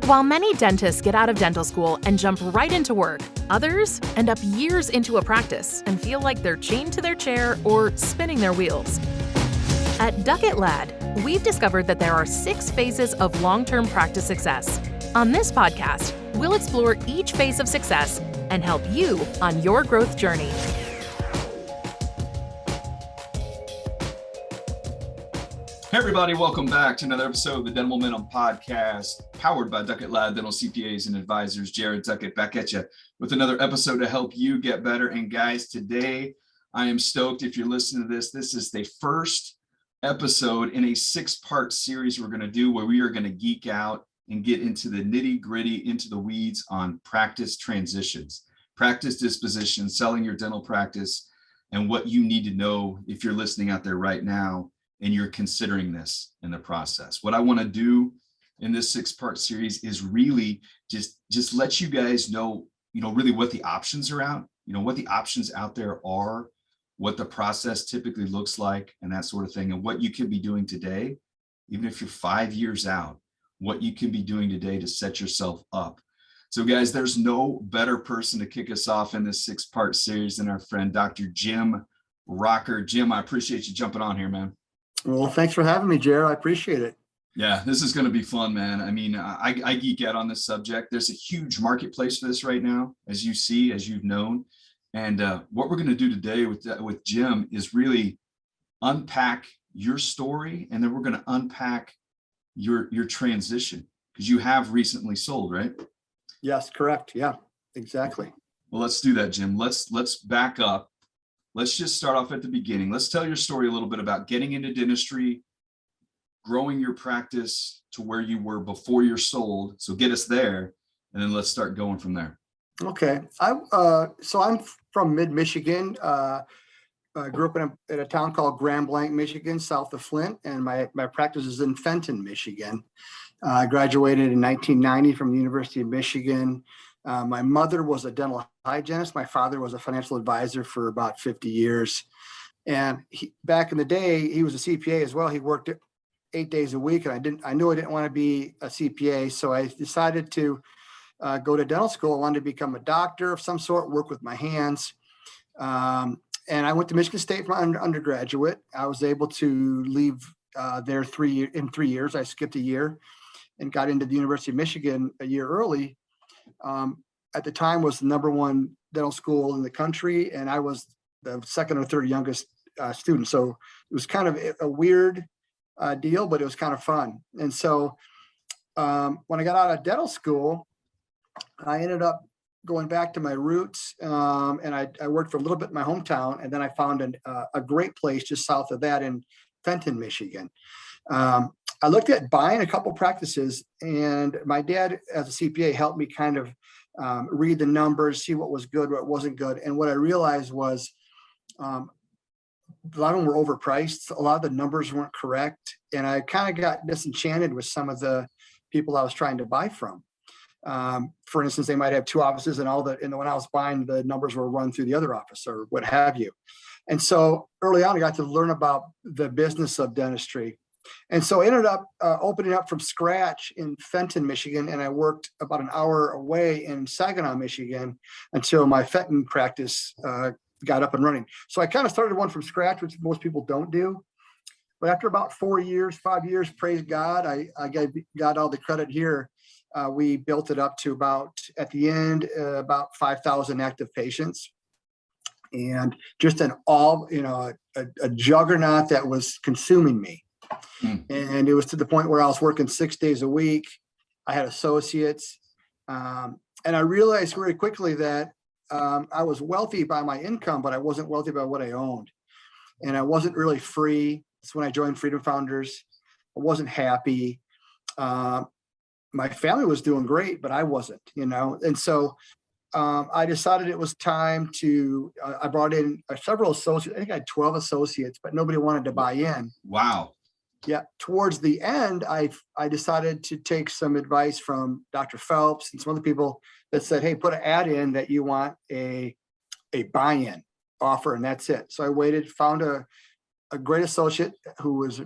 While many dentists get out of dental school and jump right into work, others end up years into a practice and feel like they're chained to their chair or spinning their wheels. At Duckett Ladd, we've discovered that there are 6 phases of long-term practice success. On this podcast, we'll explore each phase of success and help you on your growth journey. Hey everybody, welcome back to another episode of the Dental Momentum Podcast, powered by Duckett Ladd Dental CPAs and Advisors. Jared Duckett back at you with another episode to help you get better. And guys, today I am stoked if you're listening to this. This is the first episode in a 6-part series we're going to do where we are going to geek out and get into the nitty-gritty, into the weeds on practice transitions, practice disposition, selling your dental practice, and what you need to know if you're listening out there right now and you're considering this in the process. What I want to do in this 6-part series is really just let you guys know, really what the options are out, what the options out there are, what the process typically looks like and that sort of thing, and what you can be doing today, even if you're 5 years out, what you can be doing today to set yourself up. So guys, there's no better person to kick us off in this 6-part series than our friend, Dr. Jim Rachor. Jim, I appreciate you jumping on here, man. Well, thanks for having me, Jared. I appreciate it. Yeah, this is going to be fun, man. I mean, I geek out on this subject. There's a huge marketplace for this right now, as you see, as you've known. And what we're going to do today with Jim is really unpack your story, and then we're going to unpack your transition, because you have recently sold, right? Yes, correct. Yeah, exactly. Well, let's do that, Jim. Let's back up. Let's just start off at the beginning. Let's tell your story a little bit about getting into dentistry, growing your practice to where you were before you're sold. So get us there, and then let's start going from there. Okay. So I'm from mid-Michigan. I grew up in a town called Grand Blanc, Michigan, south of Flint, and my practice is in Fenton, Michigan. I graduated in 1990 from the University of Michigan. My mother was a dental hygienist. My father was a financial advisor for about 50 years. And back in the day, he was a CPA as well. He worked 8 days a week, and I knew I didn't want to be a CPA. So I decided to go to dental school. I wanted to become a doctor of some sort, work with my hands. And I went to Michigan State for my undergraduate. I was able to leave there in 3 years. I skipped a year and got into the University of Michigan a year early. At the time was the #1 dental school in the country, and I was the second or third youngest student. So it was kind of a weird deal, but it was kind of fun. And so when I got out of dental school, I ended up going back to my roots, and I worked for a little bit in my hometown, and then I found a great place just south of that in Fenton, Michigan. I looked at buying a couple practices, and my dad, as a CPA, helped me kind of read the numbers, see what was good, what wasn't good. And what I realized was a lot of them were overpriced. A lot of the numbers weren't correct. And I kind of got disenchanted with some of the people I was trying to buy from. For instance, they might have 2 offices, and when I was buying, the numbers were run through the other office or what have you. And so early on, I got to learn about the business of dentistry. And so I ended up opening up from scratch in Fenton, Michigan, and I worked about an hour away in Saginaw, Michigan, until my Fenton practice got up and running. So I kind of started one from scratch, which most people don't do. But after about 5 years, praise God, I got all the credit here. We built it up to at the end, about 5,000 active patients. And just a juggernaut that was consuming me. And it was to the point where I was working 6 days a week. I had associates. And I realized very quickly that I was wealthy by my income, but I wasn't wealthy by what I owned. And I wasn't really free. That's when I joined Freedom Founders. I wasn't happy. My family was doing great, but I wasn't, And so I decided it was time to, I brought in several associates. I think I had 12 associates, but nobody wanted to buy in. Wow. Yeah. Towards the end, I decided to take some advice from Dr. Phelps and some other people that said, hey, put an ad in that you want a buy-in offer, and that's it. So I waited, found a great associate who was,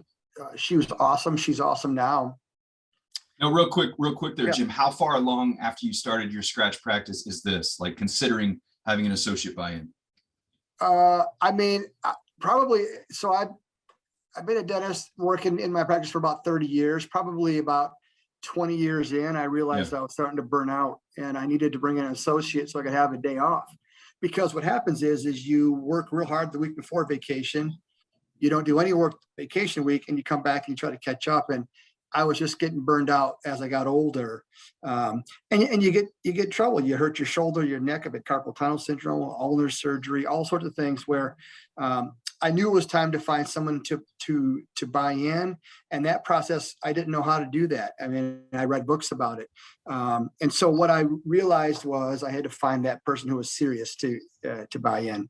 she was awesome. She's awesome now. Now, real quick there, Yeah. Jim, how far along after you started your scratch practice is this, like considering having an associate buy-in? I mean, probably, so I've been a dentist working in my practice for about 30 years, probably about 20 years in, I realized I was starting to burn out and I needed to bring in an associate so I could have a day off. Because what happens is you work real hard the week before vacation. You don't do any work vacation week and you come back and you try to catch up. And I was just getting burned out as I got older. And you get trouble. You hurt your shoulder, your neck, a bit carpal tunnel syndrome, ulnar surgery, all sorts of things where I knew it was time to find someone to buy in. And that process, I didn't know how to do that. I mean, I read books about it. And so what I realized was I had to find that person who was serious to buy in.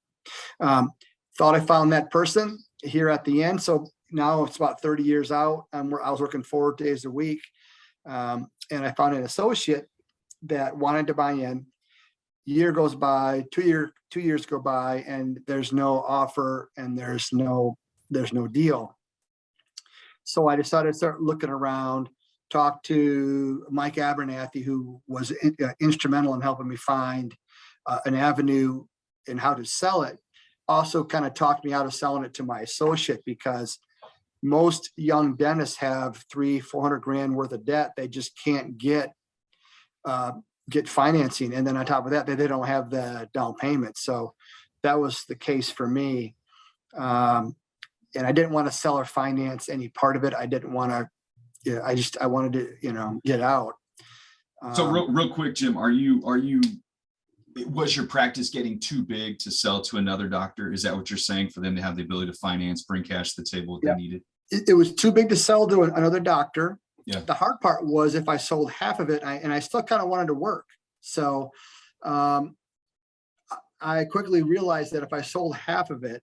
Thought I found that person here at the end. So now it's about 30 years out. I was working 4 days a week. And I found an associate that wanted to buy in. Year goes by, 2 years go by, and there's no offer and there's no deal. So I decided to start looking around, talk to Mike Abernathy, who was instrumental in helping me find an avenue in how to sell it. Also kind of talked me out of selling it to my associate, because most young dentists have $300,000-400,000 grand worth of debt. They just can't get financing. And then on top of that, they don't have the down payment. So that was the case for me. And I didn't want to sell or finance any part of it. I didn't want to, I wanted to, get out. So real quick, Jim, was your practice getting too big to sell to another doctor? Is that what you're saying, for them to have the ability to finance, bring cash to the table if they needed? It was too big to sell to another doctor. Yeah. The hard part was if I sold half of it, and I still kind of wanted to work. So I quickly realized that if I sold half of it,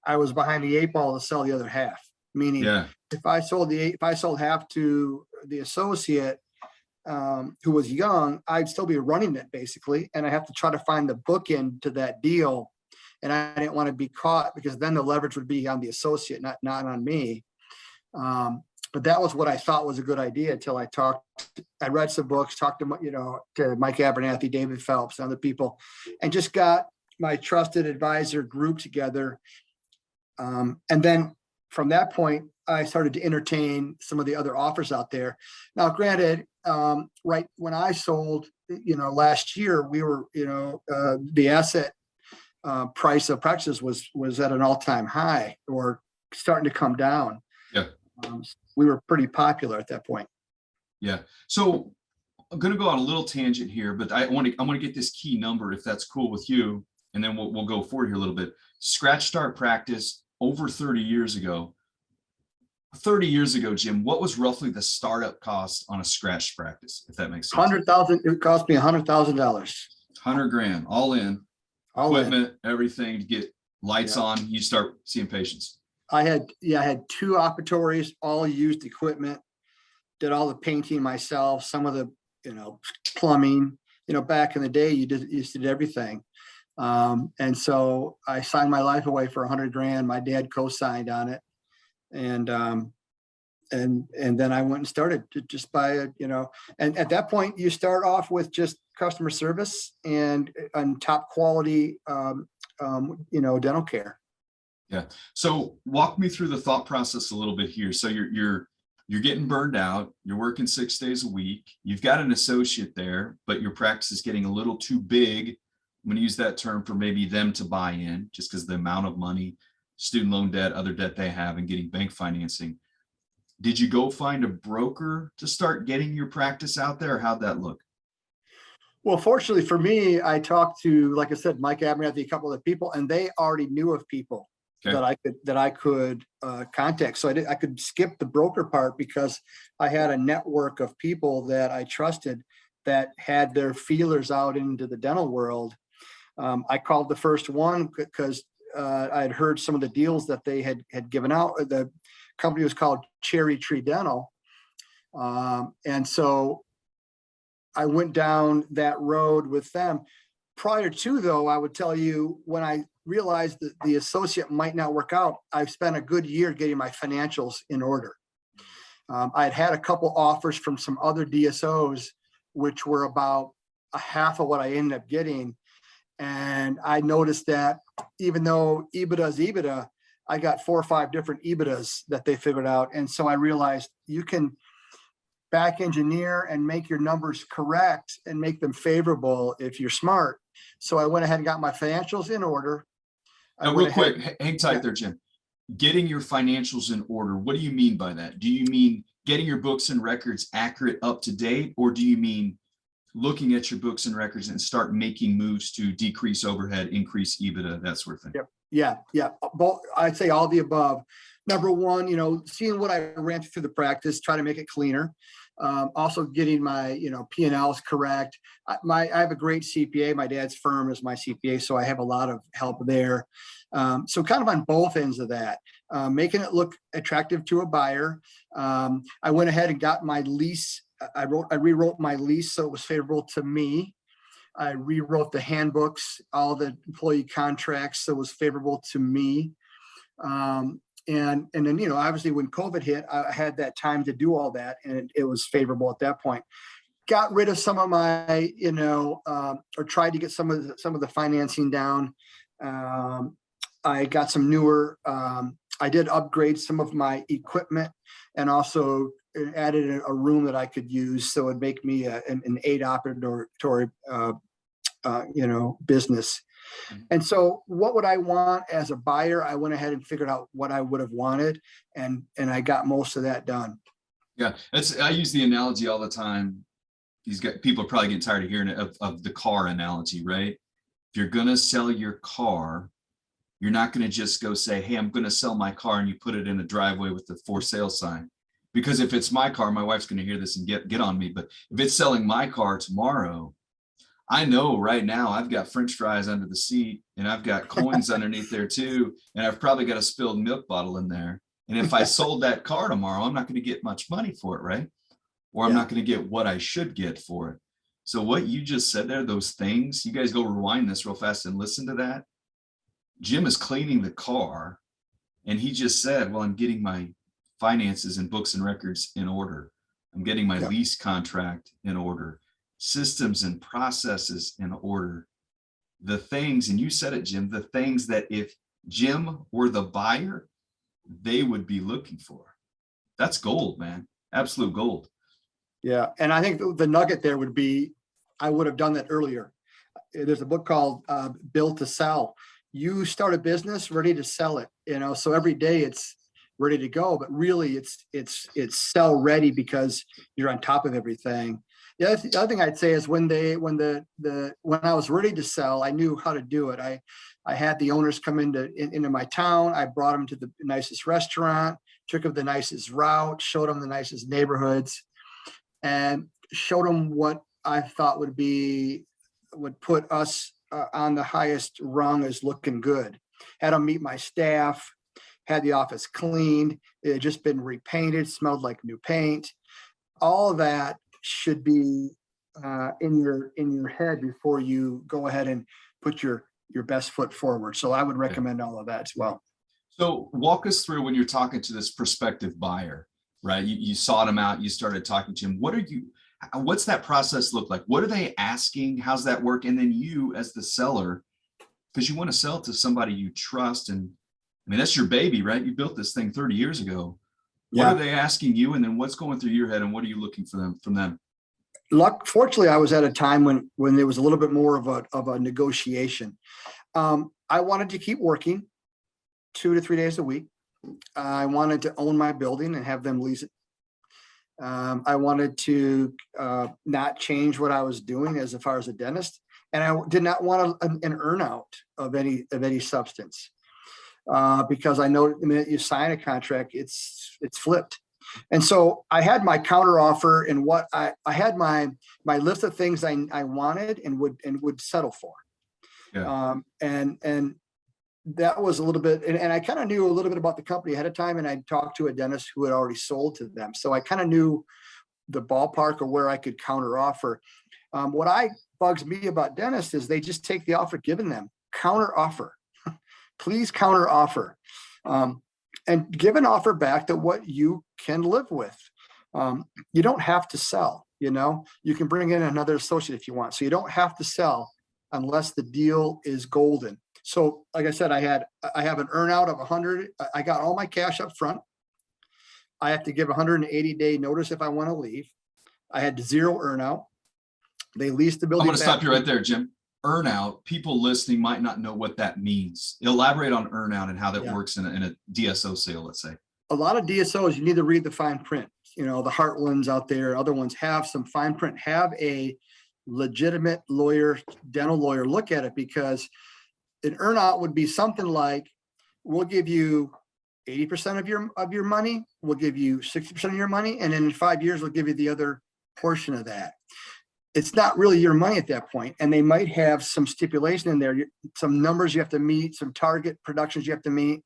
I was behind the 8 ball to sell the other half. Meaning, if I sold half to the associate who was young, I'd still be running it basically, and I have to try to find the bookend to that deal. And I didn't want to be caught, because then the leverage would be on the associate, not on me. But that was what I thought was a good idea until I read some books, talked to Mike Abernathy, David Phelps, and other people, and just got my trusted advisor group together. And then from that point, I started to entertain some of the other offers out there. Now, granted, right when I sold, last year, we were, the asset price of practices was at an all-time high, or starting to come down. Yeah. We were pretty popular at that point. Yeah. So I'm going to go on a little tangent here, but I want to get this key number, if that's cool with you, and then we'll go forward here a little bit. Scratch start practice over 30 years ago. 30 years ago, Jim, what was roughly the startup cost on a scratch practice, if that makes sense? $100,000. It cost me $100,000. $100,000 all in, equipment, everything to get lights on. You start seeing patients. I had 2 operatories, all used equipment, did all the painting myself, some of the, plumbing, back in the day, you did everything. And so I signed my life away for $100,000. My dad co-signed on it. And then I went and started to just buy and at that point you start off with just customer service and top quality, dental care. Yeah. So walk me through the thought process a little bit here. So you're getting burned out. You're working 6 days a week. You've got an associate there, but your practice is getting a little too big. I'm going to use that term for maybe them to buy in, just because the amount of money, student loan debt, other debt they have, and getting bank financing. Did you go find a broker to start getting your practice out there, or how'd that look? Well, fortunately for me, I talked to, like I said, Mike Abernathy, a couple of people, and they already knew of people that I could contact. So I could skip the broker part, because I had a network of people that I trusted that had their feelers out into the dental world. I called the first one because I had heard some of the deals that they had given out. The company was called Cherry Tree Dental. And so I went down that road with them. Prior to, though, I would tell you, when I realized that the associate might not work out, I spent a good year getting my financials in order. I had a couple offers from some other DSOs, which were about a half of what I ended up getting. And I noticed that even though EBITDA is EBITDA, I got 4 or 5 different EBITDAs that they figured out. And so I realized you can back engineer and make your numbers correct and make them favorable if you're smart. So I went ahead and got my financials in order. Now, real quick, hang tight there, Jim. Getting your financials in order, what do you mean by that? Do you mean getting your books and records accurate, up to date, or do you mean looking at your books and records and start making moves to decrease overhead, increase EBITDA, that sort of thing? Yep. Yeah. Both, I'd say all the above. Number one, seeing what I ran through the practice, try to make it cleaner. Also getting my, P&Ls correct. I have a great CPA. My dad's firm is my CPA, so I have a lot of help there. So kind of on both ends of that, making it look attractive to a buyer. I went ahead and got my lease. I rewrote my lease so it was favorable to me. I rewrote the handbooks, all the employee contracts, so it was favorable to me. And then, obviously when COVID hit, I had that time to do all that, and it was favorable at that point. Got rid of some of my, or tried to get some of the financing down. I got some newer, I did upgrade some of my equipment and also added a room that I could use. So it'd make me an 8 operatory, business. And so what would I want as a buyer? I went ahead and figured out what I would have wanted, and I got most of that done. Yeah, I use the analogy all the time. People are probably getting tired of hearing it, of the car analogy, right? If you're going to sell your car, you're not going to just go say, hey, I'm going to sell my car, and you put it in a driveway with the for sale sign. Because if it's my car, my wife's going to hear this and get on me. But if it's selling my car tomorrow, I know right now I've got French fries under the seat, and I've got coins underneath there too. And I've probably got a spilled milk bottle in there. And if I sold that car tomorrow, I'm not going to get much money for it, right? Or I'm not going to get what I should get for it. So what you just said there, those things, you guys go rewind this real fast and listen to that. Jim is cleaning the car, and he just said, well, I'm getting my finances and books and records in order. I'm getting my lease contract in order. Systems and processes in order. The things, and you said it, Jim, the things that if Jim were the buyer, they would be looking for. That's gold, man. Absolute gold. Yeah. And I think the nugget there would be, I would have done that earlier. There's a book called Build to Sell. You start a business ready to sell it, so every day it's ready to go, but really it's sell ready because you're on top of everything. The other thing I'd say is when I was ready to sell, I knew how to do it. I had the owners come into my town. I brought them to the nicest restaurant, took them the nicest route, showed them the nicest neighborhoods, and showed them what I thought would put us on the highest rung as looking good. Had them meet my staff, had the office cleaned. It had just been repainted, smelled like new paint. All of that should be in your head before you go ahead and put your best foot forward. So I would recommend all of that as well. So walk us through when you're talking to this prospective buyer, right? You sought them out, you started talking to them. What's that process look like? What are they asking? How's that work? And then you as the seller, because you want to sell to somebody you trust. And I mean, that's your baby, right? You built this thing 30 years ago. What are they asking you? And then what's going through your head, and what are you looking from them? Fortunately, I was at a time when there was a little bit more of a negotiation. I wanted to keep working 2 to 3 days a week. I wanted to own my building and have them lease it. I wanted to not change what I was doing as far as a dentist, and I did not want an earnout of any substance. Because I know the minute you sign a contract, it's flipped. And so I had my counter offer, and what I had my list of things I wanted and would settle for. Yeah. And that was a little bit, and I kind of knew a little bit about the company ahead of time, and I talked to a dentist who had already sold to them. So I kind of knew the ballpark of where I could counter offer. What bugs me about dentists is they just take the offer given them, counter offer. Please counter offer, and give an offer back that what you can live with. You don't have to sell, you can bring in another associate if you want. So you don't have to sell unless the deal is golden. So like I said, I have an earnout of 100. I got all my cash up front. I have to give 180-day notice if I want to leave. I had 0 earnout. They leased the building. I'm going to stop you right there, Jim. Earnout, people listening might not know what that means. Elaborate on earnout and how that works in a DSO sale, let's say. A lot of DSOs, you need to read the fine print. The Heartlands out there, other ones have some fine print. Have a legitimate lawyer, dental lawyer, look at it, because an earnout would be something like, we'll give you 80% of your money, we'll give you 60% of your money, and then in 5 years we'll give you the other portion of that. It's not really your money at that point, and they might have some stipulation in there, some numbers you have to meet, some target productions you have to meet.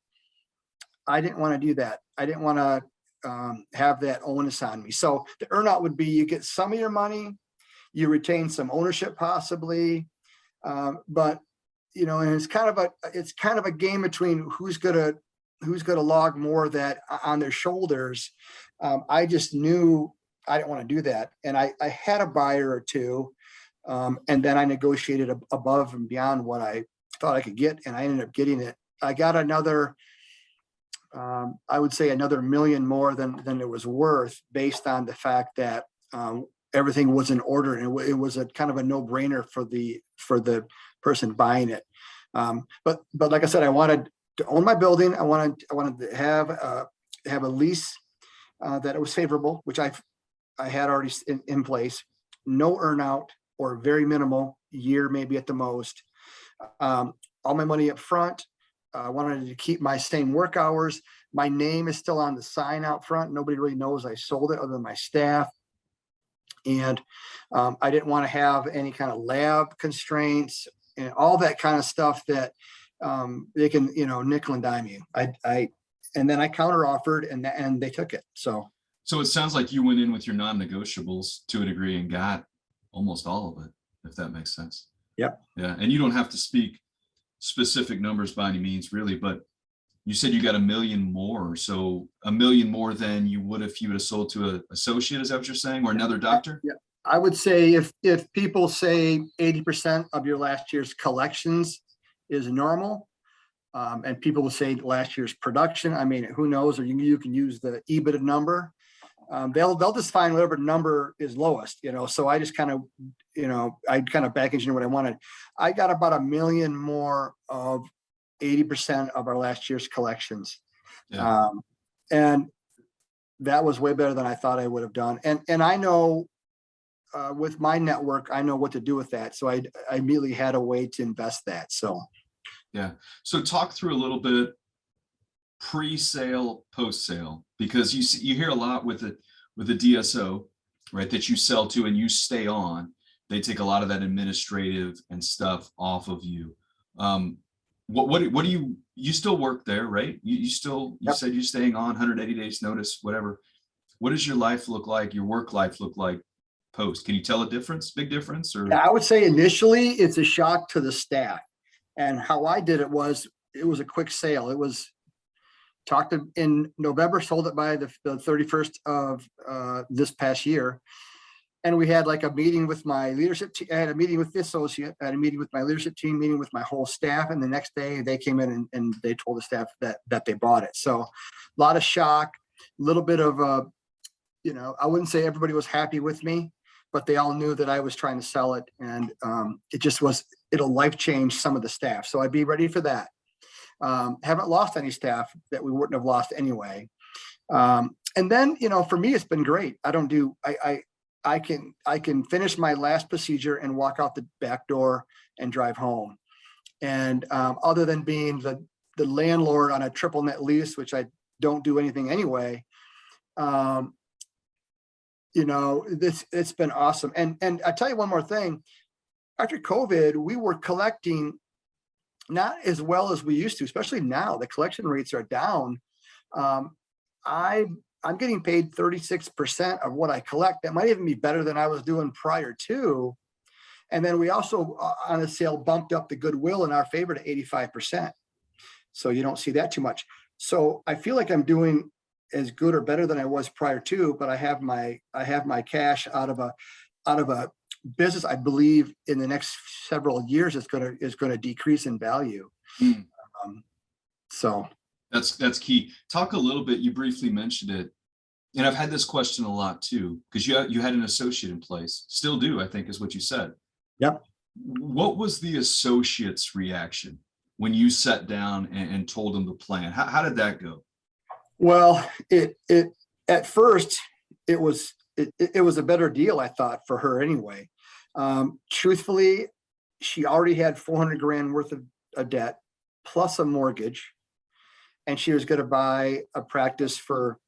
I didn't want to do that. I didn't want to have that onus on me. So the earnout would be, you get some of your money, you retain some ownership possibly, but and it's kind of a game between who's gonna log more of that on their shoulders. I just knew I didn't want to do that, and I had a buyer or two, and then I negotiated above and beyond what I thought I could get, and I ended up getting it. I got another, I would say another $1 million more than it was worth, based on the fact that everything was in order, and it was a kind of a no-brainer for the person buying it. But like I said, I wanted to own my building. I wanted to have a lease that it was favorable, which I had already in place. No earnout, or very minimal, year maybe at the most. All my money up front. I wanted to keep my same work hours. My name is still on the sign out front. Nobody really knows I sold it other than my staff. And I didn't want to have any kind of lab constraints and all that kind of stuff that they can, nickel and dime you. And then I counter offered, and they took it. So it sounds like you went in with your non-negotiables to a degree and got almost all of it, if that makes sense. Yep. Yeah. And you don't have to speak specific numbers by any means, really, but you said you got $1 million more. So $1 million more than you would if you would have sold to an associate, is that what you're saying, or another doctor? Yeah. I would say if people say 80% of your last year's collections is normal, and people will say last year's production, I mean, who knows, or you can use the EBITDA number. They'll just find whatever number is lowest, so I just kind of, I kind of back engineer what I wanted. I got about $1 million more of 80% of our last year's collections. Yeah. And that was way better than I thought I would have done. And I know, with my network, I know what to do with that. So I immediately had a way to invest that. So, yeah. So talk through a little bit pre-sale, post-sale, because you hear a lot with the DSO, right, that you sell to and you stay on. They take a lot of that administrative and stuff off of you. What do you still work there, right? You still, you said you're staying on 180 days notice, whatever. What does your life look like? Your work life look like post? Can you tell a difference, big difference? Or? Yeah, I would say initially it's a shock to the staff. And how I did it was a quick sale. It was talked in November, sold it by the 31st of this past year. And we had like a meeting with my leadership team. I had a meeting with the associate. I had a meeting with my leadership team, meeting with my whole staff. And the next day they came in and they told the staff that they bought it. So a lot of shock, a little bit of, I wouldn't say everybody was happy with me, but they all knew that I was trying to sell it. And it'll life change some of the staff. So I'd be ready for that. Haven't lost any staff that we wouldn't have lost anyway. And then, for me, it's been great. I can finish my last procedure and walk out the back door and drive home. And other than being the landlord on a triple net lease, which I don't do anything anyway, it's been awesome. And I tell you one more thing. After COVID, we were collecting not as well as we used to, especially now. The collection rates are down. I'm getting paid 36% of what I collect. That might even be better than I was doing prior to. And then we also, on the sale, bumped up the goodwill in our favor to 85%. So you don't see that too much. So I feel like I'm doing as good or better than I was prior to, but I have my cash out of a business I believe in the next several years is going to decrease in value. Mm. So That's key. Talk a little bit. You briefly mentioned it, and I've had this question a lot too, because you had an associate in place, still do, I think, is what you said. yep. What was the associate's reaction when you sat down and told them the plan? How did that go? Well, it at first it was a better deal, I thought, for her anyway. Truthfully, she already had 400 grand worth of a debt plus a mortgage, and she was going to buy a practice for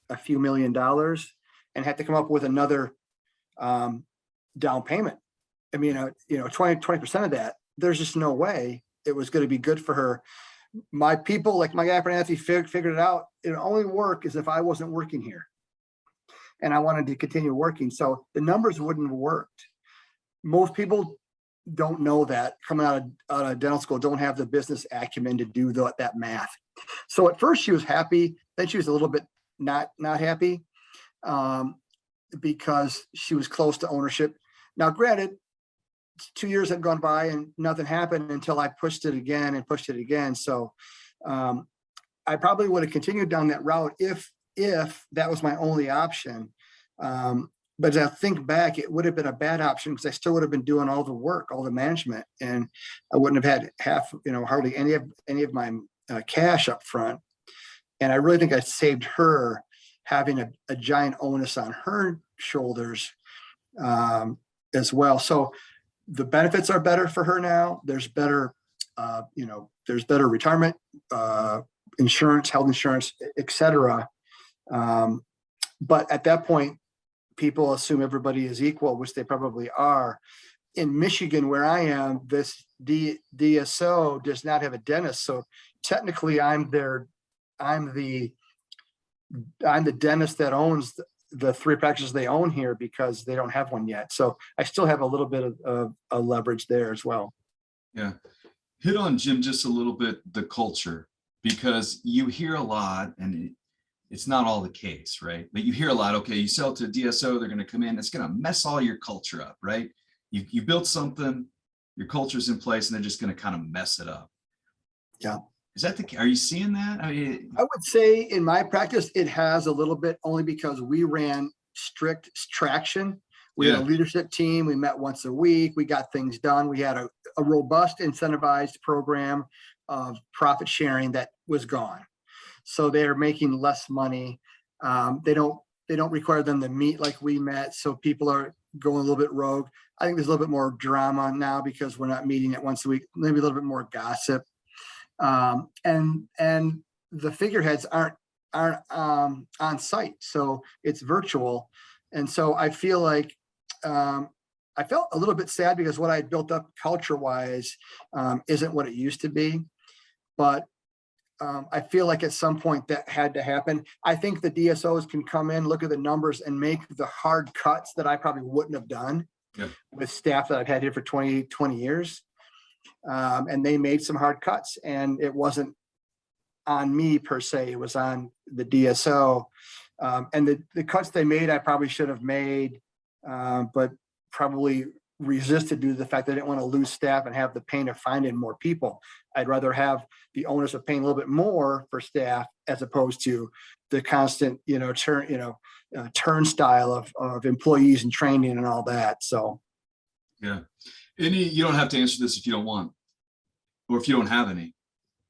a few $1,000,000 and had to come up with another down payment. I mean, 20% of that, there's just no way it was going to be good for her. My people, like my guy Anthony, figured it out. It only work is if I wasn't working here, and I wanted to continue working. So the numbers wouldn't have worked. Most people don't know that, coming out of dental school, don't have the business acumen to do that math. So at first she was happy, then she was a little bit not happy, because she was close to ownership. Now, granted, 2 years had gone by and nothing happened until I pushed it again and pushed it again. So I probably would have continued down that route if that was my only option. But as I think back, it would have been a bad option because I still would have been doing all the work, all the management, and I wouldn't have had hardly any of my cash up front. And I really think I saved her having a giant onus on her shoulders as well. So the benefits are better for her now. There's better, there's better retirement insurance, health insurance, etc. But at that point, people assume everybody is equal, which they probably are. In Michigan, where I am, this DSO does not have a dentist, so technically, I'm the dentist that owns the 3 practices they own here because they don't have one yet. So I still have a little bit of a leverage there as well. Yeah. Hit on, Jim, just a little bit, the culture, because you hear a lot, and it's not all the case, right? But you hear a lot, okay, you sell to a DSO, they're going to come in, it's going to mess all your culture up, right? You built something, your culture's in place, and they're just going to kind of mess it up. Yeah. Is that are you seeing that? I mean, I would say in my practice, it has a little bit, only because we ran strict traction. We had a leadership team. We met once a week. We got things done. We had a robust incentivized program of profit sharing that was gone. So they're making less money. They don't require them to meet like we met. So people are going a little bit rogue. I think there's a little bit more drama now because we're not meeting it once a week, maybe a little bit more gossip. And the figureheads aren't on site, so it's virtual. And so I feel like I felt a little bit sad because what I had built up culture wise isn't what it used to be. But I feel like at some point that had to happen. I think the DSOs can come in, look at the numbers, and make the hard cuts that I probably wouldn't have done with staff that I've had here for 20 years. And they made some hard cuts, and it wasn't on me per se, it was on the DSO. And the cuts they made, I probably should have made, but probably resisted due to the fact that I didn't want to lose staff and have the pain of finding more people. I'd rather have the onus of paying a little bit more for staff as opposed to the constant, turnstile of employees and training and all that. So, yeah. You don't have to answer this if you don't want, or if you don't have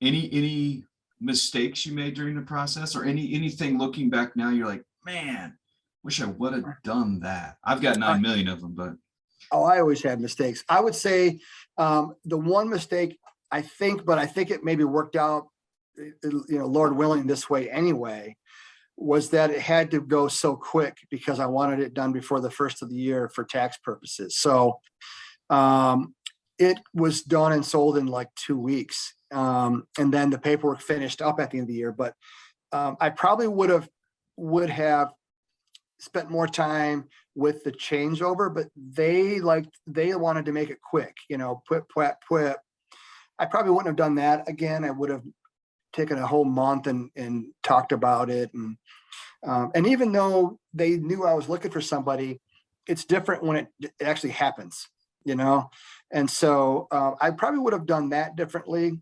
any mistakes you made during the process, or anything looking back now, you're like, man, wish I would have done that. I've got 9 million of them, but. Oh, I always have mistakes. I would say the one mistake I think it maybe worked out, Lord willing, this way anyway, was that it had to go so quick because I wanted it done before the first of the year for tax purposes. So it was done and sold in like 2 weeks. And then the paperwork finished up at the end of the year. But I probably would have spent more time with the changeover, but they wanted to make it quick, put. I probably wouldn't have done that again. I would have taken a whole month and talked about it. And even though they knew I was looking for somebody, it's different when it actually happens, And so I probably would have done that differently.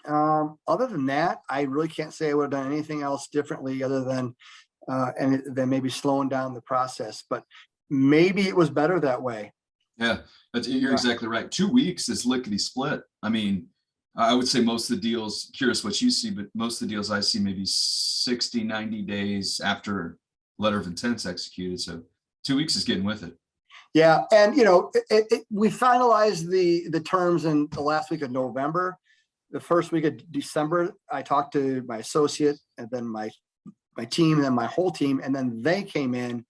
Other than that, I really can't say I would have done anything else differently other than then maybe slowing down the process. But maybe it was better that way. Yeah, you're exactly right. 2 weeks is lickety split. I mean, I would say most of the deals, curious what you see, but most of the deals I see maybe 60, 90 days after letter of intent's executed. So 2 weeks is getting with it. Yeah. And, we finalized the terms in the last week of November. The first week of December, I talked to my associate and then my team, and then my whole team. And then they came in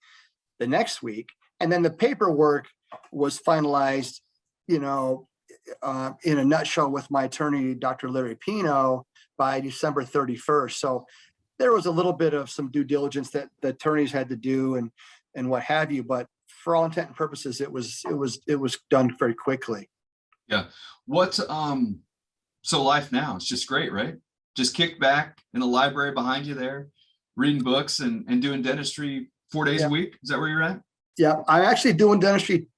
the next week. And then the paperwork was finalized, in a nutshell with my attorney, Dr. Larry Pino, by December 31st. So there was a little bit of some due diligence that the attorneys had to do and what have you. But for all intent and purposes, it was done very quickly. Yeah. So life now, it's just great, right? Just kick back in the library behind you there, reading books and doing dentistry 4 days a week. Is that where you're at? Yeah, I'm actually doing dentistry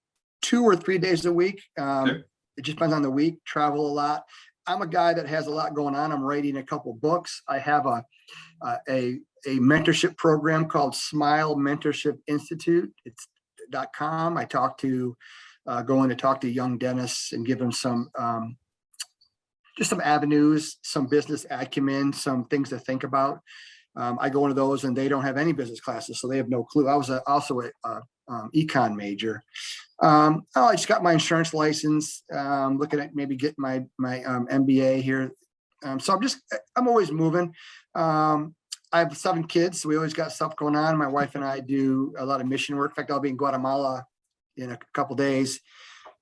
2 or 3 days a week. Okay. It just depends on the week, travel a lot. I'm a guy that has a lot going on. I'm writing a couple books. I have a mentorship program called Smile Mentorship Institute. It's .com. I go in to talk to young dentists and give them some just some avenues, some business acumen, some things to think about. I go into those and they don't have any business classes, so they have no clue. I was also a econ major. I just got my insurance license, looking at maybe getting my MBA here. So I'm always moving. I have 7 kids, so we always got stuff going on. My wife and I do a lot of mission work. In fact, I'll be in Guatemala in a couple days.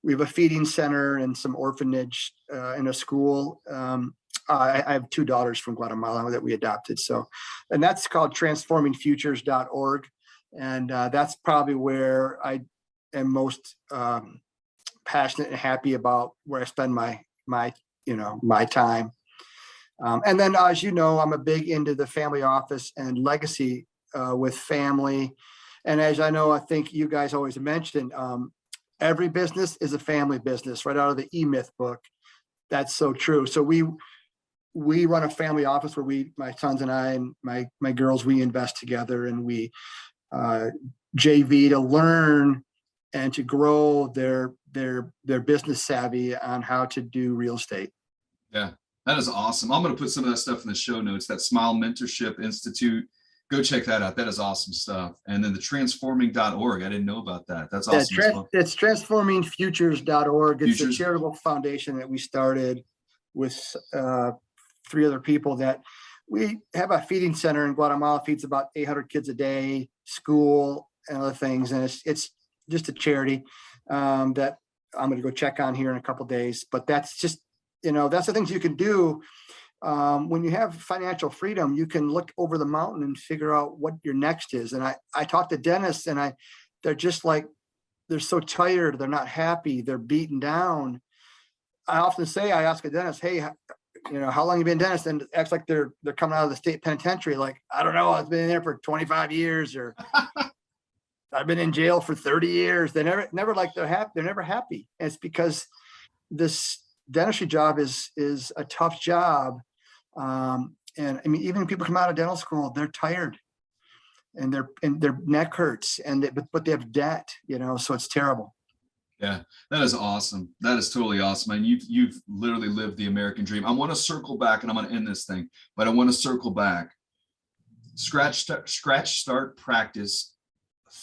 We have a feeding center and some orphanage in a school. I have 2 daughters from Guatemala that we adopted. And that's called transformingfutures.org. And that's probably where I am most passionate and happy about where I spend my time. And then, as you know, I'm a big into the family office and legacy with family. And as I know, I think you guys always mention, every business is a family business, right out of the E-Myth book. That's so true. So we run a family office where my sons and I and my girls, we invest together and we JV to learn and to grow their business savvy on how to do real estate. Yeah, that is awesome. I'm going to put some of that stuff in the show notes, that Smile Mentorship Institute. Go check that out. That is awesome stuff. And then the transforming.org. I didn't know about that. That's awesome. Yeah, it's transformingfutures.org. It's a charitable foundation that we started with 3 other people. That we have a feeding center in Guatemala, feeds about 800 kids a day, school and other things. And it's just a charity that I'm going to go check on here in a couple of days. But that's just, that's the things you can do. When you have financial freedom, you can look over the mountain and figure out what your next is. And I talk to dentists and they're just like, they're so tired. They're not happy. They're beaten down. I often say, I ask a dentist, hey, how long you been dentist? And it acts like they're coming out of the state penitentiary. Like, I don't know, I've been in there for 25 years or I've been in jail for 30 years. They never like they're happy. They're never happy. And it's because this dentistry job is a tough job. And I mean, even people come out of dental school, they're tired and their neck hurts but they have debt, so it's terrible. Yeah, that is awesome. That is totally awesome. And you've literally lived the American dream. I want to circle back and I'm going to end this thing, but I want to circle back. Scratch start practice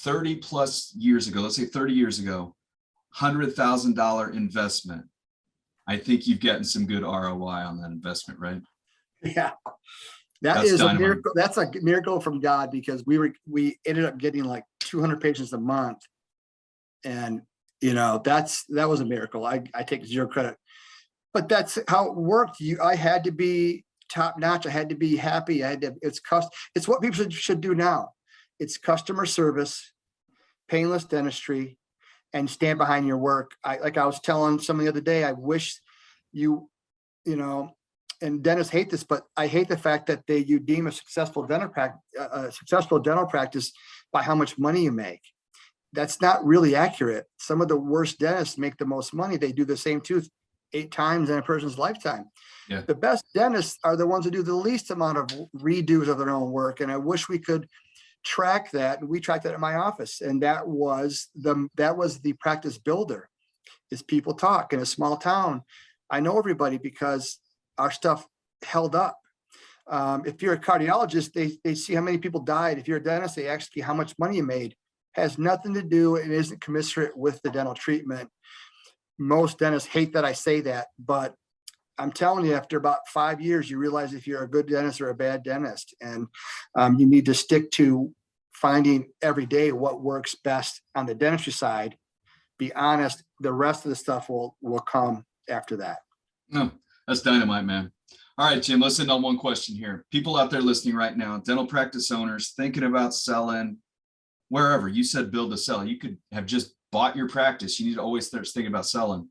30 plus years ago, let's say 30 years ago, $100,000 investment. I think you've gotten some good ROI on that investment, right? Yeah, that's a miracle. That's a miracle from God, because we ended up getting like 200 patients a month, and that was a miracle. I take 0 credit, but that's how it worked. I had to be top notch. I had to be happy. It's what people should do now. It's customer service, painless dentistry, and stand behind your work. Like I was telling someone the other day, I wish and dentists hate this, but I hate the fact that you deem a successful dental practice by how much money you make. That's not really accurate. Some of the worst dentists make the most money. They do the same tooth 8 times in a person's lifetime. Yeah. The best dentists are the ones who do the least amount of redos of their own work. And I wish we could track that. We tracked that at my office. And that was the practice builder, is people talk. In a small town, I know everybody because our stuff held up. If you're a cardiologist, they see how many people died. If you're a dentist, they ask you how much money you made. Has nothing to do and isn't commensurate with the dental treatment. Most dentists hate that I say that, but I'm telling you, after about 5 years, you realize if you're a good dentist or a bad dentist, and you need to stick to finding every day what works best on the dentistry side. Be honest, the rest of the stuff will come after that. No, that's dynamite, man. All right, Jim, let's end on one question here. People out there listening right now, dental practice owners thinking about selling wherever. You said build to sell. You could have just bought your practice. You need to always start thinking about selling.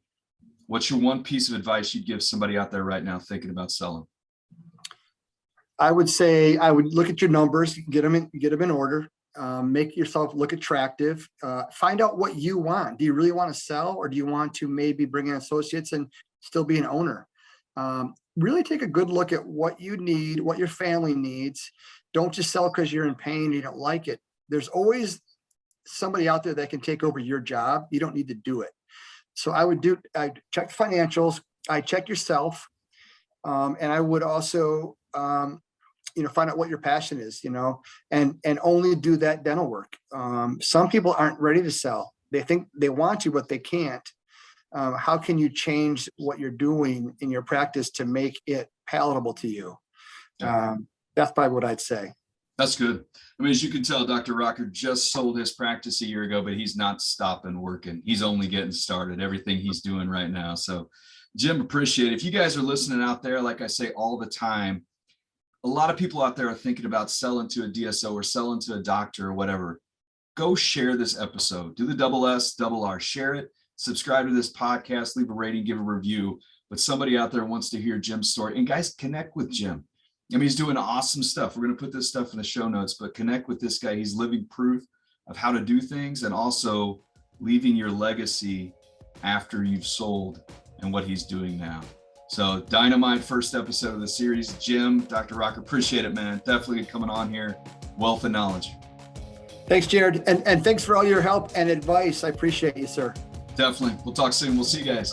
What's your one piece of advice you'd give somebody out there right now thinking about selling? I would say I would look at your numbers, get them in order, make yourself look attractive, find out what you want. Do you really want to sell, or do you want to maybe bring in associates and still be an owner? Really take a good look at what you need, what your family needs. Don't just sell because you're in pain, you don't like it. There's always somebody out there that can take over your job. You don't need to do it. So I check the financials, I check yourself, and I would also, find out what your passion is, and only do that dental work. Some people aren't ready to sell. They think they want to, but they can't. How can you change what you're doing in your practice to make it palatable to you? That's probably what I'd say. That's good. I mean, as you can tell, Dr. Rachor just sold his practice a year ago, but he's not stopping working. He's only getting started, everything he's doing right now. So, Jim, appreciate it. If you guys are listening out there, like I say all the time, a lot of people out there are thinking about selling to a DSO or selling to a doctor or whatever. Go share this episode. Do the SS, share it, subscribe to this podcast, leave a rating, give a review. But somebody out there wants to hear Jim's story. And guys, connect with Jim. I mean, he's doing awesome stuff. We're going to put this stuff in the show notes, but connect with this guy. He's living proof of how to do things and also leaving your legacy after you've sold and what he's doing now. So dynamite first episode of the series. Jim, Dr. Rachor, appreciate it, man. Definitely coming on here. Wealth of knowledge. Thanks, Jared. And thanks for all your help and advice. I appreciate you, sir. Definitely. We'll talk soon. We'll see you guys.